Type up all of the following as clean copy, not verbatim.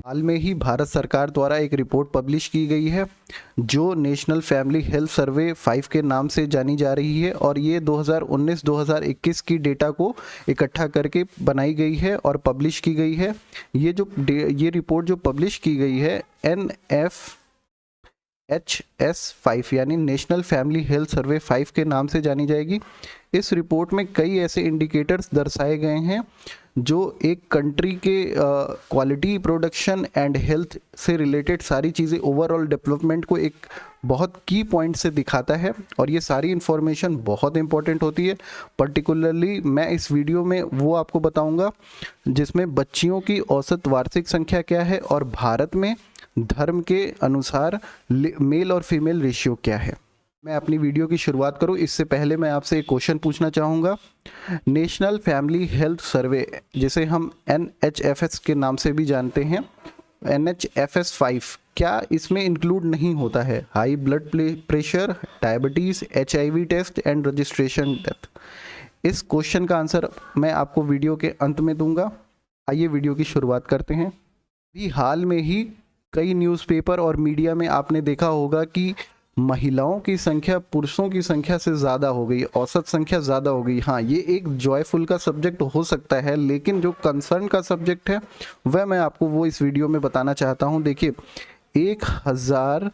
हाल में ही भारत सरकार द्वारा एक रिपोर्ट पब्लिश की गई है जो नेशनल फैमिली हेल्थ सर्वे 5 के नाम से जानी जा रही है और ये 2019-2021 की डेटा को इकट्ठा करके बनाई गई है और पब्लिश की गई है। ये रिपोर्ट जो पब्लिश की गई है NFHS5 यानी नेशनल फैमिली हेल्थ सर्वे 5 के नाम से जानी जाएगी। इस रिपोर्ट में कई ऐसे इंडिकेटर्स दर्शाए गए हैं जो एक कंट्री के क्वालिटी प्रोडक्शन एंड हेल्थ से रिलेटेड सारी चीज़ें ओवरऑल डेवलपमेंट को एक बहुत की पॉइंट से दिखाता है और ये सारी इन्फॉर्मेशन बहुत इंपॉर्टेंट होती है। पर्टिकुलरली मैं इस वीडियो में वो आपको बताऊंगा जिसमें बच्चियों की औसत वार्षिक संख्या क्या है और भारत में धर्म के अनुसार मेल और फीमेल रेशियो क्या है। मैं अपनी वीडियो की शुरुआत करूं इससे पहले मैं आपसे एक क्वेश्चन पूछना चाहूँगा। नेशनल फैमिली हेल्थ सर्वे जिसे हम NHFS के नाम से भी जानते हैं, NHFS5 क्या इसमें इंक्लूड नहीं होता है high blood pressure, diabetes, HIV test and registration death? इस क्वेश्चन का आंसर मैं आपको वीडियो के अंत में दूंगा। आइए वीडियो की शुरुआत करते हैं। अभी हाल में ही कई न्यूज़पेपर और मीडिया में आपने देखा होगा कि महिलाओं की संख्या पुरुषों की संख्या से ज़्यादा हो गई, औसत संख्या ज़्यादा हो गई। हाँ, ये एक जॉयफुल का सब्जेक्ट हो सकता है, लेकिन जो कंसर्न का सब्जेक्ट है वह मैं आपको वो इस वीडियो में बताना चाहता हूँ। देखिए, 1000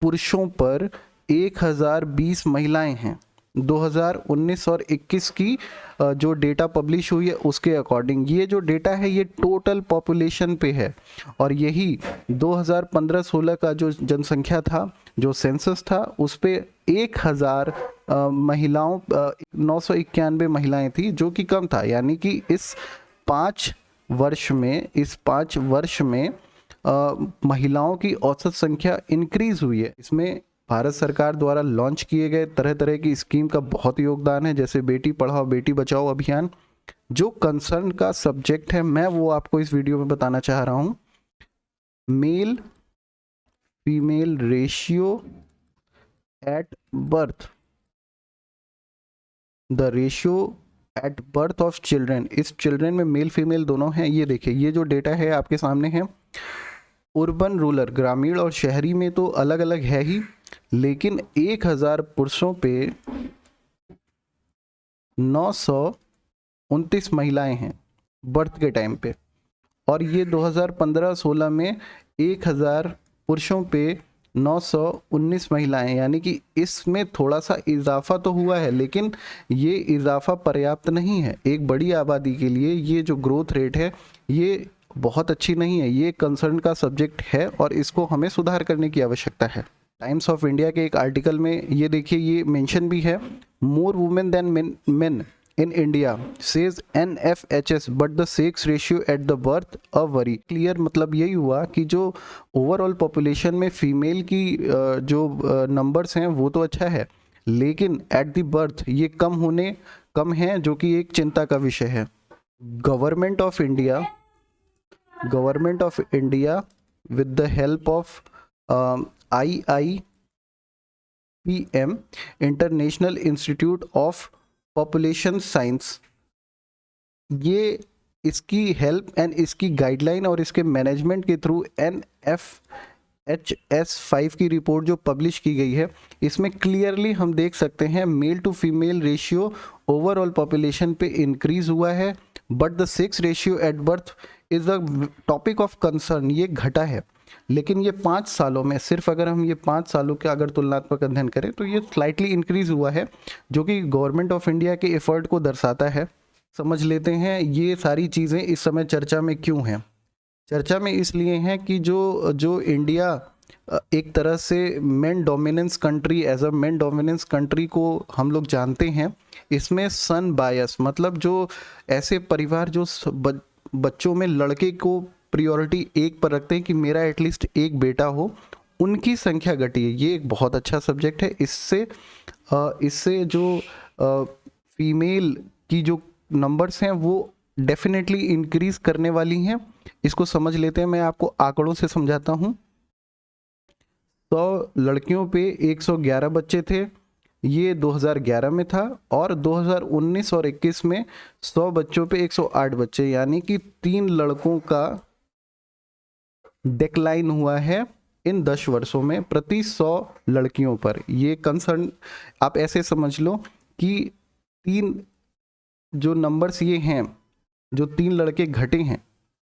पुरुषों पर 1020 महिलाएं हैं। 2019 और 21 की जो डेटा पब्लिश हुई है उसके अकॉर्डिंग ये जो डेटा है ये टोटल पॉपुलेशन पे है और यही 2015-16 का जो जनसंख्या था, जो सेंसस था, उस पे 1000 महिलाओं 991 महिलाएं थी, जो कि कम था। यानी कि इस 5 वर्ष में महिलाओं की औसत संख्या इंक्रीज हुई है। इसमें भारत सरकार द्वारा लॉन्च किए गए तरह तरह की स्कीम का बहुत योगदान है, जैसे बेटी पढ़ाओ बेटी बचाओ अभियान। जो कंसर्न का सब्जेक्ट है मैं वो आपको इस वीडियो में बताना चाह रहा हूँ। Male female ratio at birth, the ratio at birth of children. इस चिल्ड्रेन में मेल फीमेल दोनों हैं। ये देखिए, ये जो डेटा है आपके सामने है। अर्बन रूरल, ग्रामीण और शहरी में तो अलग अलग है ही, लेकिन 1000 पुरुषों पे 929 महिलाएं हैं बर्थ के टाइम पे, और ये 2015-16 में 1000 पुरुषों पे 919 महिलाएं, यानी कि इसमें थोड़ा सा इजाफा तो हुआ है, लेकिन ये इजाफा पर्याप्त नहीं है। एक बड़ी आबादी के लिए ये जो ग्रोथ रेट है ये बहुत अच्छी नहीं है। ये कंसर्न का सब्जेक्ट है और इसको हमें सुधार करने की आवश्यकता है। टाइम्स ऑफ इंडिया के एक आर्टिकल में ये देखिए, ये मेंशन भी है, more women than men in India says NFHS but the sex ratio at the birth a worry. Clear मतलब यही हुआ कि जो ओवरऑल पॉपुलेशन में फीमेल की जो नंबर्स हैं वो तो अच्छा है, लेकिन एट द बर्थ ये कम हैं, जो कि एक चिंता का विषय है। Government of India with the help of IIPM, international institute of population science, ये इसकी हेल्प एंड इसकी गाइडलाइन और इसके मैनेजमेंट के थ्रू NFHS5 की रिपोर्ट जो पब्लिश की गई है, इसमें क्लियरली हम देख सकते हैं male to female ratio overall population पे इंक्रीज हुआ है, but the sex ratio at birth is the topic of concern, ये घटा है। लेकिन ये 5 सालों में, सिर्फ अगर हम ये 5 सालों के अगर तुलनात्मक अध्ययन करें तो ये स्लाइटली इंक्रीज हुआ है, जो कि गवर्नमेंट ऑफ इंडिया के एफर्ट को दर्शाता है। समझ लेते हैं ये सारी चीज़ें इस समय चर्चा में क्यों हैं। चर्चा में इसलिए हैं कि जो इंडिया एक तरह से men dominance country, as a men dominance country को हम लोग जानते हैं, इसमें सन बायस मतलब जो ऐसे परिवार जो बच्चों में लड़के को प्रायोरिटी 1 पर रखते हैं कि मेरा एटलीस्ट एक बेटा हो, उनकी संख्या घटी है। ये एक बहुत अच्छा सब्जेक्ट है। इससे जो फीमेल की जो नंबर्स हैं वो डेफिनेटली इंक्रीज करने वाली हैं। इसको समझ लेते हैं, मैं आपको आंकड़ों से समझाता हूँ। 100 लड़कियों पे 111 बच्चे थे, ये 2011 में था, और 2019 और 21 में 100 बच्चों पे 108 बच्चे, यानी कि 3 लड़कों का डिक्लाइन हुआ है इन 10 वर्षों में प्रति 100 लड़कियों पर। ये कंसर्न आप ऐसे समझ लो कि 3 जो नंबर्स ये हैं, जो 3 लड़के घटे हैं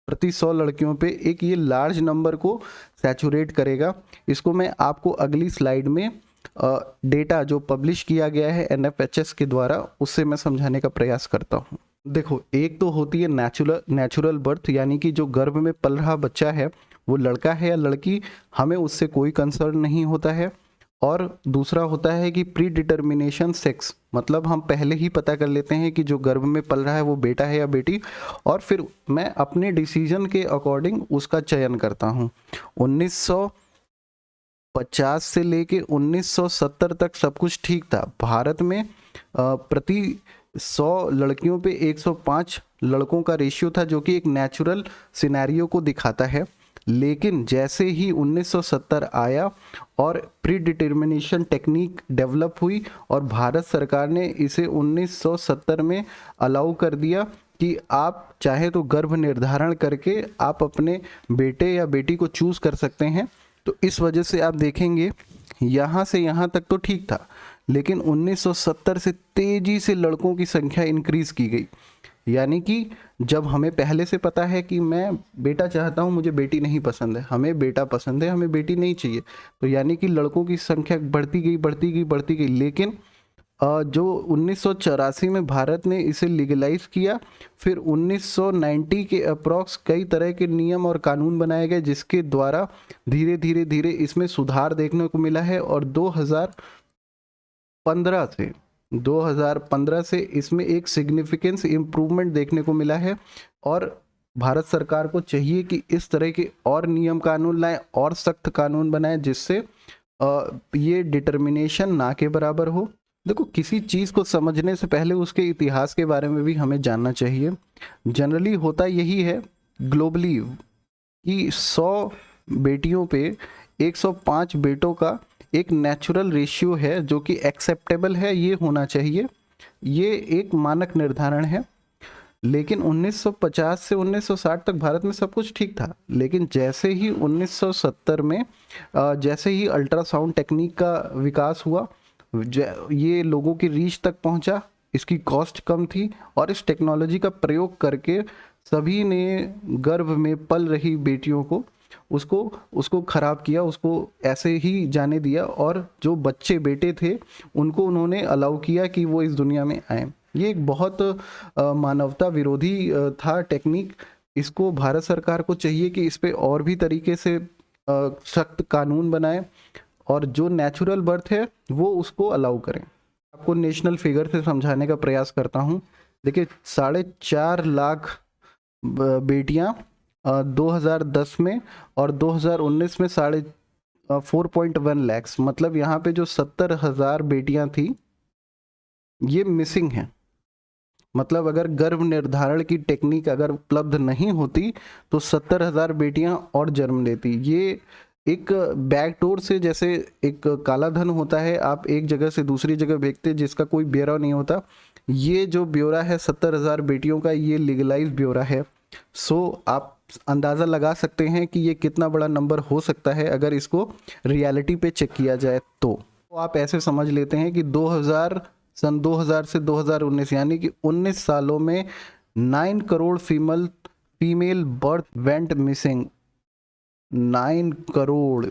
प्रति 100 लड़कियों पे, एक ये लार्ज नंबर को सैचुरेट करेगा। इसको मैं आपको अगली स्लाइड में डेटा जो पब्लिश किया गया है NFHS के द्वारा, उससे मैं समझाने का प्रयास करता हूँ। देखो, एक तो होती है नेचुरल बर्थ, यानी कि जो गर्भ में पल रहा बच्चा है वो लड़का है या लड़की, हमें उससे कोई कंसर्न नहीं होता है। और दूसरा होता है कि प्री डिटर्मिनेशन सेक्स, मतलब हम पहले ही पता कर लेते हैं कि जो गर्भ में पल रहा है वो बेटा है या बेटी, और फिर मैं अपने डिसीजन के अकॉर्डिंग उसका चयन करता हूँ। 1950 से लेके 1970 तक सब कुछ ठीक था। भारत में प्रति 100 लड़कियों पे 105 लड़कों का रेशियो था, जो कि एक नेचुरल सिनेरियो को दिखाता है। लेकिन जैसे ही 1970 आया और प्री डिटर्मिनेशन टेक्निक डेवलप हुई और भारत सरकार ने इसे 1970 में अलाउ कर दिया कि आप चाहे तो गर्भ निर्धारण करके आप अपने बेटे या बेटी को चूज़ कर सकते हैं। तो इस वजह से आप देखेंगे यहाँ से यहाँ तक तो ठीक था, लेकिन 1970 से तेजी से लड़कों की संख्या इंक्रीज की गई। यानी कि जब हमें पहले से पता है कि मैं बेटा चाहता हूँ, मुझे बेटी नहीं पसंद है, हमें बेटा पसंद है, हमें बेटी नहीं चाहिए, तो यानी कि लड़कों की संख्या बढ़ती गई। लेकिन जो 1984 में भारत ने इसे लीगलाइज किया, फिर 1990 के अप्रॉक्स कई तरह के नियम और कानून बनाए गए, जिसके द्वारा धीरे धीरे इसमें सुधार देखने को मिला है। और 2015 से इसमें एक सिग्निफिकेंस इम्प्रूवमेंट देखने को मिला है। और भारत सरकार को चाहिए कि इस तरह के और नियम कानून लाए और सख्त कानून बनाए, जिससे ये डिटर्मिनेशन ना के बराबर हो। देखो, किसी चीज़ को समझने से पहले उसके इतिहास के बारे में भी हमें जानना चाहिए। जनरली होता यही है ग्लोबली कि 100 बेटियों पे 105 बेटों का एक नेचुरल रेशियो है, जो कि एक्सेप्टेबल है, ये होना चाहिए, ये एक मानक निर्धारण है। लेकिन 1950 से 1960 तक भारत में सब कुछ ठीक था। लेकिन जैसे ही 1970 में जैसे ही अल्ट्रासाउंड टेक्निक का विकास हुआ, ये लोगों की रीच तक पहुंचा, इसकी कॉस्ट कम थी, और इस टेक्नोलॉजी का प्रयोग करके सभी ने गर्भ में पल रही बेटियों को उसको खराब किया, उसको ऐसे ही जाने दिया, और जो बच्चे बेटे थे उनको उन्होंने अलाउ किया कि वो इस दुनिया में आए। ये एक बहुत मानवता विरोधी था टेक्निक। इसको भारत सरकार को चाहिए कि इस पे और भी तरीके से सख्त कानून बनाए, और जो नेचुरल बर्थ है वो उसको अलाउ करें। आपको नेशनल फिगर से समझाने का प्रयास करता हूँ। देखिए, 4.5 लाख बेटियां 2010 में, और 2019 में 4.1 लाख, मतलब यहाँ पे जो 70,000 बेटियां थी ये मिसिंग हैं। मतलब अगर गर्भ निर्धारण की टेक्निक अगर उपलब्ध नहीं होती तो 70,000 बेटियां और जन्म लेती। ये एक बैकडोर से, जैसे एक काला धन होता है, आप एक जगह से दूसरी जगह भेजते जिसका कोई ब्यौरा नहीं होता, ये जो ब्यौरा है 70,000 बेटियों का, ये लीगलाइज ब्यौरा है। सो आप अंदाज़ा लगा सकते हैं कि ये कितना बड़ा नंबर हो सकता है अगर इसको रियलिटी पे चेक किया जाए। तो आप ऐसे समझ लेते हैं कि सन 2000 से 2019 यानी कि 19 सालों में 9 crore female birth went missing. 9 crore,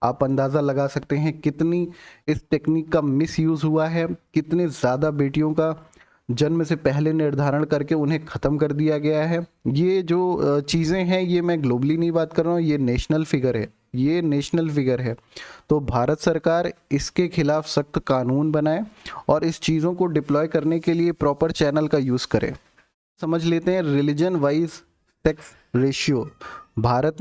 आप अंदाज़ा लगा सकते हैं कितनी इस टेक्निक का मिसयूज़ हुआ है, कितने ज़्यादा बेटियों का जन्म से पहले निर्धारण करके उन्हें ख़त्म कर दिया गया है। ये जो चीज़ें हैं, ये मैं ग्लोबली नहीं बात कर रहा हूँ, ये नेशनल फिगर है। तो भारत सरकार इसके खिलाफ सख्त कानून बनाए और इस चीज़ों को डिप्लॉय करने के लिए प्रॉपर चैनल का यूज़ करे। समझ लेते हैं religion wise sex ratio. Bharat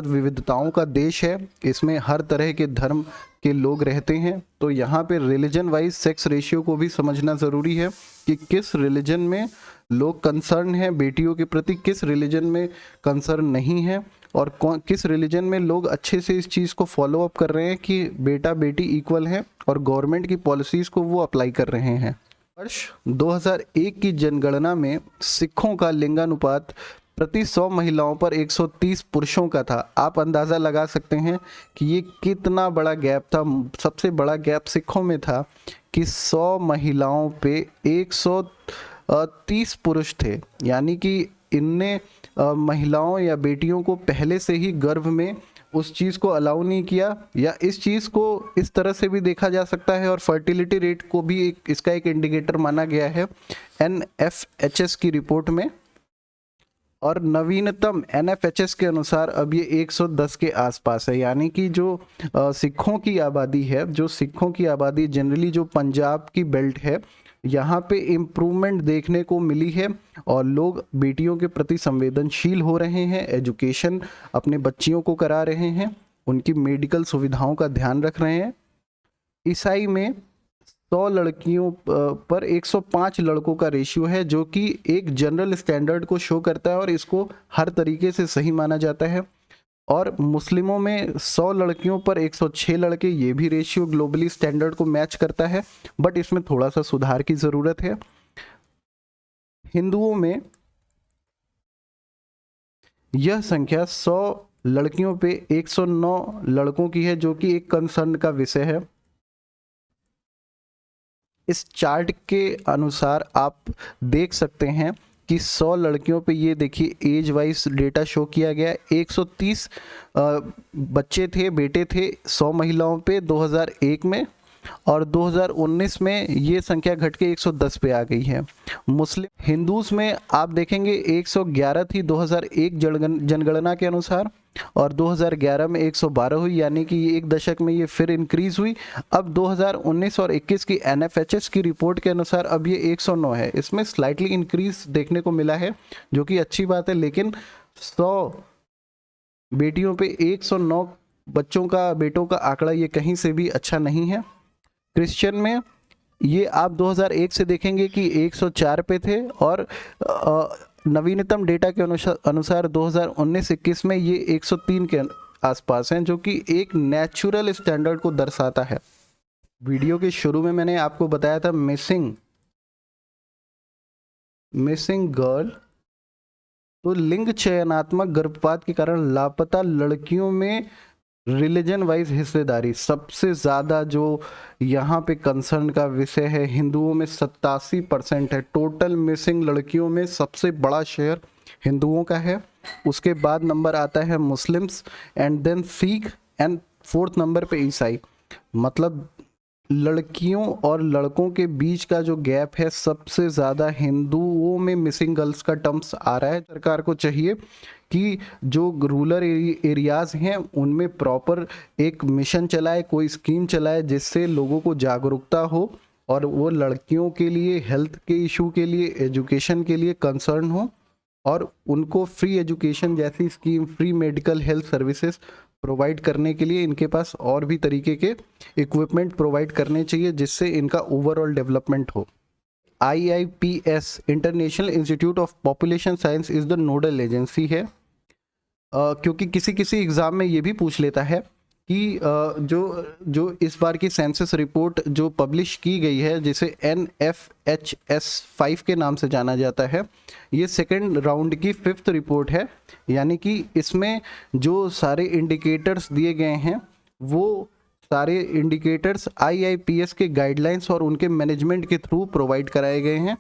विविधताओं का देश है, इसमें हर तरह के धर्म के लोग रहते हैं। तो यहाँ पे रिलीजन वाइज सेक्स रेशियो को भी समझना ज़रूरी है कि किस रिलीजन में लोग कंसर्न हैं बेटियों के प्रति, किस रिलीजन में कंसर्न नहीं है, और किस रिलीजन में लोग अच्छे से इस चीज़ को फॉलो अप कर रहे हैं कि बेटा बेटी इक्वल हैं और गवर्नमेंट की पॉलिसीज़ को वो अप्लाई कर रहे हैं। वर्ष 2001 की जनगणना में सिखों का लिंगानुपात प्रति 100 महिलाओं पर 130 पुरुषों का था। आप अंदाज़ा लगा सकते हैं कि ये कितना बड़ा गैप था। सबसे बड़ा गैप सिखों में था कि 100 महिलाओं पे 130 पुरुष थे, यानी कि इनने महिलाओं या बेटियों को पहले से ही गर्भ में उस चीज़ को अलाउ नहीं किया, या इस चीज़ को इस तरह से भी देखा जा सकता है। और फर्टिलिटी रेट को भी इसका एक इंडिकेटर माना गया है NFHS की रिपोर्ट में। और नवीनतम NFHS के अनुसार अब ये 110 के आसपास है, यानी कि जो सिखों की आबादी है, जो सिखों की आबादी जनरली जो पंजाब की बेल्ट है, यहाँ पे इम्प्रूवमेंट देखने को मिली है और लोग बेटियों के प्रति संवेदनशील हो रहे हैं, एजुकेशन अपने बच्चियों को करा रहे हैं, उनकी मेडिकल सुविधाओं का ध्यान रख रहे हैं। ईसाई में 100 लड़कियों पर 105 लड़कों का रेशियो है, जो कि एक जनरल स्टैंडर्ड को शो करता है और इसको हर तरीके से सही माना जाता है। और मुस्लिमों में 100 लड़कियों पर 106 लड़के, ये भी रेशियो ग्लोबली स्टैंडर्ड को मैच करता है, बट इसमें थोड़ा सा सुधार की ज़रूरत है। हिंदुओं में यह संख्या 100 लड़कियों पे 109 लड़कों की है, जो कि एक कंसर्न का विषय है। इस चार्ट के अनुसार आप देख सकते हैं कि 100 लड़कियों पे ये देखिए एज वाइज डेटा शो किया गया है। 130 बच्चे थे, बेटे थे 100 महिलाओं पे 2001 में, और 2019 में ये संख्या घट के 110 पे आ गई है। मुस्लिम हिंदूज में आप देखेंगे 111 थी 2001 जनगणना के अनुसार, और 2011 में 112 हुई, यानी कि ये एक दशक में ये फिर इंक्रीज हुई। अब 2019 और 21 की NFHS की रिपोर्ट के अनुसार अब ये 109 है। इसमें स्लाइटली इंक्रीज देखने को मिला है, जो कि अच्छी बात है, लेकिन 100 बेटियों पे 109 बेटों का आंकड़ा ये कहीं से भी अच्छा नहीं है। क्रिश्चियन में ये आप 2001 से देखेंगे कि 104 पे थे, और नवीनतम डेटा के अनुसार 2019-21 में ये 103 के आसपास हैं, जो कि एक नेचुरल स्टैंडर्ड को दर्शाता है। वीडियो के शुरू में मैंने आपको बताया था मिसिंग गर्ल, तो लिंग चयनात्मक गर्भपात के कारण लापता लड़कियों में रिलीजन वाइज हिस्सेदारी सबसे ज़्यादा जो यहाँ पे कंसर्न का विषय है। हिंदुओं में 87% है। टोटल मिसिंग लड़कियों में सबसे बड़ा शेयर हिंदुओं का है, उसके बाद नंबर आता है Muslims, and then Sikh, and 4th number पे ईसाई। मतलब लड़कियों और लड़कों के बीच का जो गैप है, सबसे ज़्यादा हिंदुओं में मिसिंग गर्ल्स का टर्म्स आ रहा है। सरकार को चाहिए कि जो रूरल एरियाज़ हैं उनमें प्रॉपर एक मिशन चलाए, कोई स्कीम चलाए, जिससे लोगों को जागरूकता हो और वो लड़कियों के लिए हेल्थ के इशू के लिए, एजुकेशन के लिए कंसर्न हो, और उनको फ्री एजुकेशन जैसी scheme, free medical health services provide करने के लिए इनके पास और भी तरीके के इक्विपमेंट प्रोवाइड करने चाहिए, जिससे इनका ओवरऑल डेवलपमेंट हो। IIPS international institute of population science is the nodal agency है, क्योंकि किसी एग्ज़ाम में ये भी पूछ लेता है कि जो इस बार की सेंसस रिपोर्ट जो पब्लिश की गई है, जिसे NFHS 5 के नाम से जाना जाता है, ये सेकेंड राउंड की 5th रिपोर्ट है, यानी कि इसमें जो सारे इंडिकेटर्स दिए गए हैं वो सारे इंडिकेटर्स IIPS के गाइडलाइंस और उनके मैनेजमेंट के थ्रू प्रोवाइड कराए गए हैं।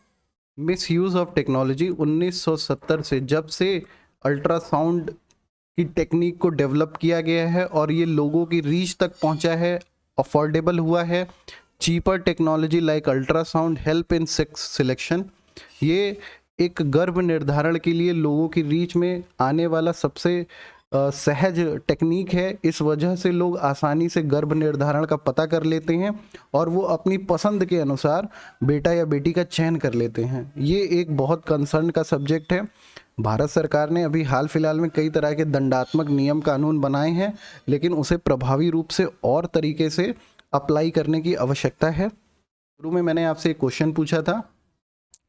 मिस यूज़ ऑफ टेक्नोलॉजी 1970 से, जब से अल्ट्रासाउंड की टेक्निक को डेवलप किया गया है और ये लोगों की रीच तक पहुंचा है, अफोर्डेबल हुआ है। Cheaper technology like ultrasound help in sex selection, ये एक गर्भ निर्धारण के लिए लोगों की रीच में आने वाला सबसे सहज टेक्निक है। इस वजह से लोग आसानी से गर्भ निर्धारण का पता कर लेते हैं और वो अपनी पसंद के अनुसार बेटा या बेटी का चयन कर लेते हैं। ये एक बहुत कंसर्न का सब्जेक्ट है। भारत सरकार ने अभी हाल फिलहाल में कई तरह के दंडात्मक नियम कानून बनाए हैं, लेकिन उसे प्रभावी रूप से और तरीके से अप्लाई करने की आवश्यकता है। शुरू में मैंने आपसे एक क्वेश्चन पूछा था,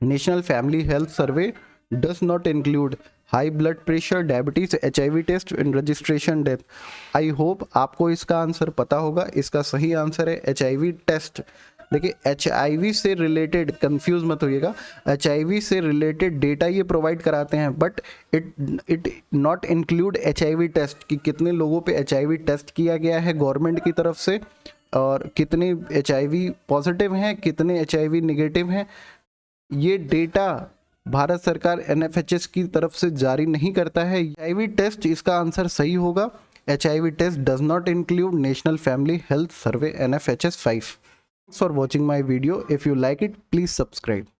national family health survey does not include high blood pressure, diabetes, HIV test in registration death. I hope आपको इसका आंसर पता होगा। इसका सही आंसर है HIV टेस्ट देखिए HIV से रिलेटेड, कंफ्यूज मत होइएगा, HIV से रिलेटेड डेटा ये प्रोवाइड कराते हैं, but it not include HIV test कि कितने लोगों पे HIV टेस्ट किया गया है गवर्नमेंट की तरफ से, और कितने HIV पॉजिटिव हैं, कितने HIV नेगेटिव हैं। ये डेटा भारत सरकार NFHS की तरफ से जारी नहीं करता है। HIV टेस्ट, इसका आंसर सही होगा। HIV test does not include national family health survey NFHS 5। Thanks for watching my video. If you like it, please subscribe.